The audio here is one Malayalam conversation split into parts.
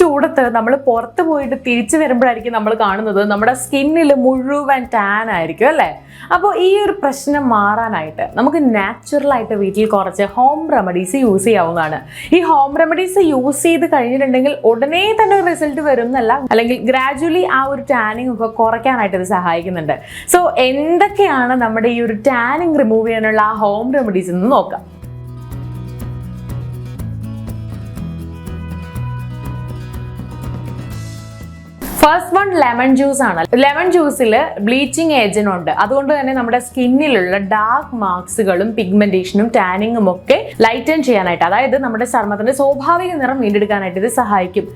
ചൂടത്ത് നമ്മൾ പുറത്ത് പോയിട്ട് തിരിച്ചു വരുമ്പോഴായിരിക്കും നമ്മൾ കാണുന്നത് നമ്മുടെ സ്കിന്നിൽ മുഴുവൻ ടാൻ ആയിരിക്കും അല്ലേ. അപ്പോൾ ഈ ഒരു പ്രശ്നം മാറാനായിട്ട് നമുക്ക് നാച്ചുറലായിട്ട് വീട്ടിൽ കുറച്ച് ഹോം റെമഡീസ് യൂസ് ചെയ്യാവുന്നതാണ്. ഈ ഹോം റെമഡീസ് യൂസ് ചെയ്ത് കഴിഞ്ഞിട്ടുണ്ടെങ്കിൽ ഉടനെ തന്നെ റിസൾട്ട് വരും എന്നല്ല, അല്ലെങ്കിൽ ഗ്രാജുവലി ആ ഒരു ടാനിങ് ഒക്കെ കുറയ്ക്കാനായിട്ട് ഇത് സഹായിക്കുന്നുണ്ട്. സോ എന്തൊക്കെയാണ് നമ്മുടെ ഈ ഒരു ടാനിങ് റിമൂവ് ചെയ്യാനുള്ള ആ ഹോം റെമഡീസ് എന്ന് നോക്കാം. ഫസ്റ്റ് വൺ ലെമൺ ജ്യൂസ് ആണ്. ലെമൺ ജ്യൂസിൽ ബ്ലീച്ചിങ് ഏജന്റ് ഉണ്ട്. അതുകൊണ്ട് തന്നെ നമ്മുടെ സ്കിന്നിലുള്ള ഡാർക്ക് മാർക്സുകളും പിഗ്മെന്റേഷനും ടാനിങ്ങും ഒക്കെ ലൈറ്റൻ ചെയ്യാനായിട്ട്, അതായത് നമ്മുടെ ചർമ്മത്തിന്റെ സ്വാഭാവിക നിറം വീണ്ടെടുക്കാനായിട്ട് ഇത് സഹായിക്കും.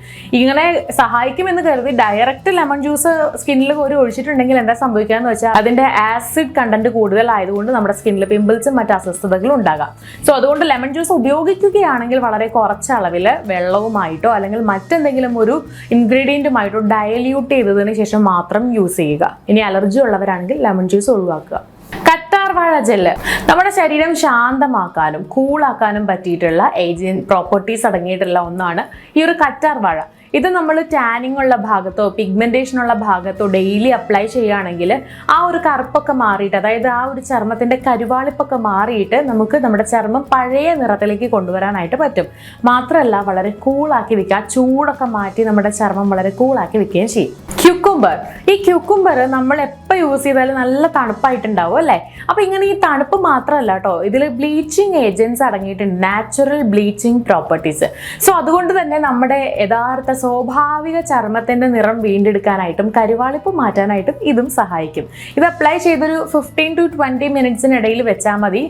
ഇങ്ങനെ സഹായിക്കുമെന്ന് കരുതി ഡയറക്റ്റ് ലെമൺ ജ്യൂസ് സ്കിന്നിൽ ഒരു ഒഴിച്ചിട്ടുണ്ടെങ്കിൽ എന്താ സംഭവിക്കാന്ന് വെച്ചാൽ അതിന്റെ ആസിഡ് കണ്ടന്റ് കൂടുതലായതുകൊണ്ട് നമ്മുടെ സ്കിന്നിൽ പിമ്പിൾസും മറ്റ് അസ്വസ്ഥതകളും ഉണ്ടാകാം. സോ അതുകൊണ്ട് ലെമൺ ജ്യൂസ് ഉപയോഗിക്കുകയാണെങ്കിൽ വളരെ കുറച്ച അളവിൽ വെള്ളവുമായിട്ടോ അല്ലെങ്കിൽ മറ്റെന്തെങ്കിലും ഒരു ഇൻഗ്രീഡിയന്റുമായിട്ടോ ഡയല്യൂട്ട് ചെയ്തതിന് ശേഷം മാത്രം യൂസ് ചെയ്യുക. ഇനി അലർജി ഉള്ളവരാണെങ്കിൽ ലെമൺ ജ്യൂസ് ഒഴിവാക്കുക. കറ്റാർവാഴ ജെല്ല് നമ്മുടെ ശരീരം ശാന്തമാക്കാനും കൂളാക്കാനും പറ്റിയിട്ടുള്ള ഏജന്റ് പ്രോപ്പർട്ടീസ് അടങ്ങിയിട്ടുള്ള ഒന്നാണ് ഈ ഒരു കറ്റാർവാഴ. ഇത് നമ്മൾ ടാനിങ് ഉള്ള ഭാഗത്തോ പിഗ്മെന്റേഷൻ ഉള്ള ഭാഗത്തോ ഡെയിലി അപ്ലൈ ചെയ്യുകയാണെങ്കിൽ ആ ഒരു കറുപ്പൊക്കെ മാറിയിട്ട്, അതായത് ആ ഒരു ചർമ്മത്തിന്റെ കരുവാളിപ്പൊക്കെ മാറിയിട്ട് നമുക്ക് നമ്മുടെ ചർമ്മം പഴയ നിറത്തിലേക്ക് കൊണ്ടുവരാനായിട്ട് പറ്റും. മാത്രമല്ല വളരെ കൂളാക്കി വെക്കുക, ചൂടൊക്കെ മാറ്റി നമ്മുടെ ചർമ്മം വളരെ കൂളാക്കി വെക്കുകയും ചെയ്യും. ക്യൂക്കുംബർ, ഈ ക്യൂക്കുംബർ നമ്മൾ എപ്പോൾ യൂസ് ചെയ്താലും നല്ല തണുപ്പായിട്ടുണ്ടാവും അല്ലേ. അപ്പൊ ഇങ്ങനെ ഈ തണുപ്പ് മാത്രമല്ല കേട്ടോ, ഇതിൽ ബ്ലീച്ചിങ് ഏജൻസ് അടങ്ങിയിട്ടുണ്ട്, നാച്ചുറൽ ബ്ലീച്ചിങ് പ്രോപ്പർട്ടീസ്. സോ അതുകൊണ്ട് തന്നെ നമ്മുടെ യഥാർത്ഥ സ്വാഭാവിക ചർമ്മത്തിന്റെ നിറം വീണ്ടെടുക്കാനായിട്ടും കരുവാളിപ്പ് മാറ്റാനായിട്ടും ഇതും സഹായിക്കും. ഇത് അപ്ലൈ ചെയ്തൊരു 15 to 20 മിനിറ്റ്സിനിടയിൽ വെച്ചാൽ മതി,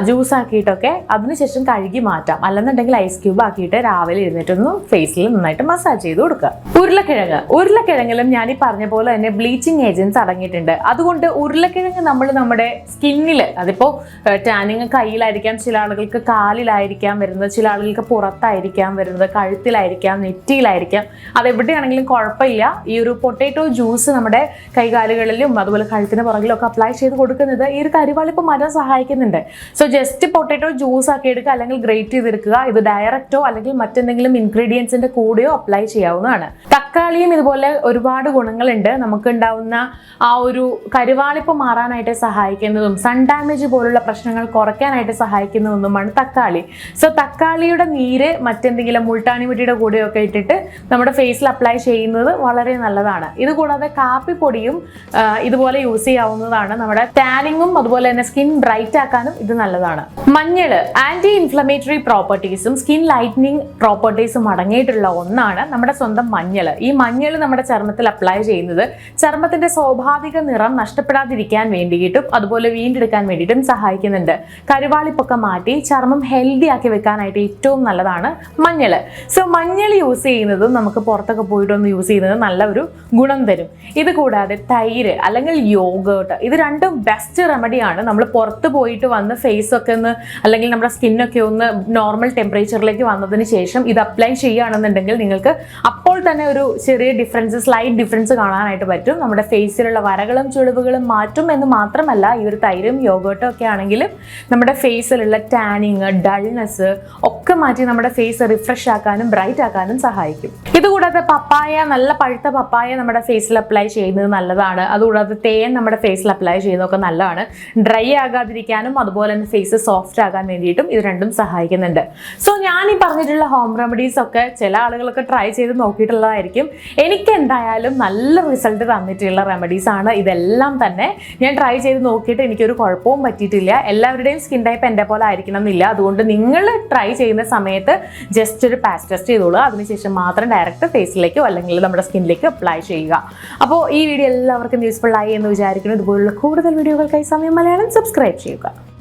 ജ്യൂസ് ആക്കിയിട്ടൊക്കെ. അതിനുശേഷം കഴുകി മാറ്റാം. അല്ലെന്നുണ്ടെങ്കിൽ ഐസ് ക്യൂബ് ആക്കിയിട്ട് രാവിലെ എഴുന്നേറ്റൊന്ന് ഫേസിൽ നന്നായിട്ട് മസാജ് ചെയ്ത് കൊടുക്കുക. ഉരുളക്കിഴങ്ങിലും ഞാൻ ഈ പറഞ്ഞ പോലെ തന്നെ ബ്ലീച്ചിങ് ഏജൻസ് അടങ്ങിയിട്ടുണ്ട്. അതുകൊണ്ട് ഉരുളക്കിഴങ്ങ് നമ്മൾ നമ്മുടെ സ്കിന്നിൽ, അതിപ്പോ ടാനിങ് കയ്യിലായിരിക്കാം, ചില ആളുകൾക്ക് കാലിലായിരിക്കാം വരുന്നത്, ചില ആളുകൾക്ക് പുറത്തായിരിക്കാം വരുന്നത്, കഴുത്തിലായിരിക്കാം, നെറ്റിയിലായിരിക്കാം, അതെവിടെയാണെങ്കിലും കുഴപ്പമില്ല. ഈ ഒരു പൊട്ടാറ്റോ ജ്യൂസ് നമ്മുടെ കൈകാലുകളിലും അതുപോലെ കഴുത്തിന് പുറകിലും ഒക്കെ അപ്ലൈ ചെയ്ത് കൊടുക്കുന്നത് ഈ ഒരു കരുവാളിപ്പ് മാറ്റാൻ സഹായിക്കുന്നുണ്ട്. സോ ജസ്റ്റ് പൊട്ടാറ്റോ ജ്യൂസ് ആക്കി എടുക്കുക, അല്ലെങ്കിൽ ഗ്രേറ്റ് ചെയ്തെടുക്കുക. ഇത് ഡയറക്റ്റോ അല്ലെങ്കിൽ മറ്റെന്തെങ്കിലും ഇൻഗ്രീഡിയൻസിന്റെ കൂടെയോ അപ്ലൈ ചെയ്യാവുന്നതാണ്. തക്കാളിയും ഇതുപോലെ ഒരുപാട് ഗുണങ്ങളുണ്ട്. നമുക്ക് ഉണ്ടാവുന്ന ആ ഒരു കരുവാളിപ്പ് മാറാനായിട്ട് സഹായിക്കുന്നതും സൺ ഡാമേജ് പോലുള്ള പ്രശ്നങ്ങൾ കുറയ്ക്കാനായിട്ട് സഹായിക്കുന്നതൊന്നുമാണ് തക്കാളി. സോ തക്കാളിയുടെ നീര് മറ്റെന്തെങ്കിലും മുൾട്ടാണി മുട്ടിയുടെ കൂടെയൊക്കെ ഇട്ടിട്ട് നമ്മുടെ ഫേസിൽ അപ്ലൈ ചെയ്യുന്നത് വളരെ നല്ലതാണ്. ഇതുകൂടാതെ കാപ്പിപ്പൊടിയും ഇതുപോലെ യൂസ് ചെയ്യാവുന്നതാണ്. നമ്മുടെ ടാനിങ്ങും അതുപോലെ തന്നെ സ്കിൻ ബ്രൈറ്റ് ആക്കാനും ഇത് നല്ലതാണ്. മഞ്ഞൾ ആന്റി ഇൻഫ്ലമേറ്ററി പ്രോപ്പർട്ടീസും സ്കിൻ ലൈറ്റനിങ് പ്രോപ്പർട്ടീസും അടങ്ങിയിട്ടുള്ള ഒന്നാണ് നമ്മുടെ സ്വന്തം മഞ്ഞൾ. ഈ മഞ്ഞൾ നമ്മുടെ ചർമ്മത്തിൽ അപ്ലൈ ചെയ്യുന്നത് ചർമ്മത്തിന്റെ സ്വാഭാവിക നിറം നഷ്ടപ്പെടാതിരിക്കാൻ വേണ്ടിയിട്ടും അതുപോലെ വീണ്ടെടുക്കാൻ വേണ്ടിയിട്ടും സഹായിക്കുന്നുണ്ട്. കരുവാളിപ്പൊക്കെ മാറ്റി ചർമ്മം ഹെൽത്തി ആക്കി വെക്കാനായിട്ട് ഏറ്റവും നല്ലതാണ് മഞ്ഞൾ. സോ മഞ്ഞൾ യൂസ് ചെയ്യുന്നതും നമുക്ക് പുറത്തൊക്കെ പോയിട്ടൊന്ന് യൂസ് ചെയ്യുന്നത് നല്ല ഒരു ഗുണം തരും. ഇത് കൂടാതെ തൈര് അല്ലെങ്കിൽ യോഗേർട്ട്, ഇത് രണ്ടും ബെസ്റ്റ് റെമഡിയാണ്. നമ്മൾ പുറത്ത് പോയിട്ട് വന്ന് ഫേസ് ഒക്കെ ഒന്ന് അല്ലെങ്കിൽ നമ്മുടെ സ്കിന്നൊക്കെ ഒന്ന് നോർമൽ ടെമ്പറേച്ചറിലേക്ക് വന്നതിന് ശേഷം ഇത് അപ്ലൈ ചെയ്യുകയാണെന്നുണ്ടെങ്കിൽ നിങ്ങൾക്ക് അപ്പോൾ തന്നെ ഒരു ചെറിയ ഡിഫറൻസ്, സ്ലൈറ്റ് ഡിഫറൻസ് കാണാനായിട്ട് പറ്റും. നമ്മുടെ ഫേസിലുള്ള വരകളും ചുളിവുകളും മാറ്റും എന്ന് മാത്രമല്ല, ഈ ഒരു തൈരും യോഗേർട്ടും ഒക്കെ ആണെങ്കിലും നമ്മുടെ ഫേസിലുള്ള ടാനിങ്, ഡൾനെസ് ഒക്കെ മാറ്റി നമ്മുടെ ഫേസ് റിഫ്രഷ് ആക്കാനും ബ്രൈറ്റ് ആക്കാനും സഹായിക്കും. ഇതുകൂടാതെ പപ്പായ, നല്ല പഴുത്ത പപ്പായ നമ്മുടെ ഫേസിൽ അപ്ലൈ ചെയ്യുന്നത് നല്ലതാണ്. അതുകൂടാതെ തേൻ നമ്മുടെ ഫേസിൽ അപ്ലൈ ചെയ്യുന്നതൊക്കെ നല്ലതാണ്. ഡ്രൈ ആകാതിരിക്കാനും അതുപോലെ തന്നെ ഫേസ് സോഫ്റ്റ് ആകാൻ വേണ്ടിയിട്ടും ഇത് രണ്ടും സഹായിക്കുന്നുണ്ട്. സോ ഞാൻ ഈ പറഞ്ഞിട്ടുള്ള ഹോം റെമഡീസ് ഒക്കെ ചില ആളുകളൊക്കെ ട്രൈ ചെയ്ത് നോക്കിയിട്ടുള്ളതായിരിക്കും. എനിക്ക് എന്തായാലും നല്ല റിസൾട്ട് തന്നിട്ടുള്ള റെമഡീസ് ആണ് ഇതെല്ലാം തന്നെ. ഞാൻ ട്രൈ ചെയ്ത് നോക്കിയിട്ട് എനിക്കൊരു കുഴപ്പവും പറ്റിയിട്ടില്ല. എല്ലാവരുടെയും സ്കിൻ ടൈപ്പ് എൻ്റെ പോലെ ആയിരിക്കണം എന്നില്ല. അതുകൊണ്ട് നിങ്ങൾ ട്രൈ ചെയ്യുന്ന സമയത്ത് ജസ്റ്റ് ഒരു പാച്ച് ടെസ്റ്റ് ചെയ്തോളൂ. അതിനുശേഷം മാത്രം ഡയറക്റ്റ് ഫേസിലേക്കോ അല്ലെങ്കിൽ നമ്മുടെ സ്കിന്നിലേക്ക് അപ്ലൈ ചെയ്യുക. അപ്പോൾ ഈ വീഡിയോ എല്ലാവർക്കും യൂസ്ഫുൾ ആയി എന്ന് വിചാരിക്കുന്നു. ഇതുപോലുള്ള കൂടുതൽ വീഡിയോകൾക്കായി സമയം മലയാളം സബ്സ്ക്രൈബ് ചെയ്യുക.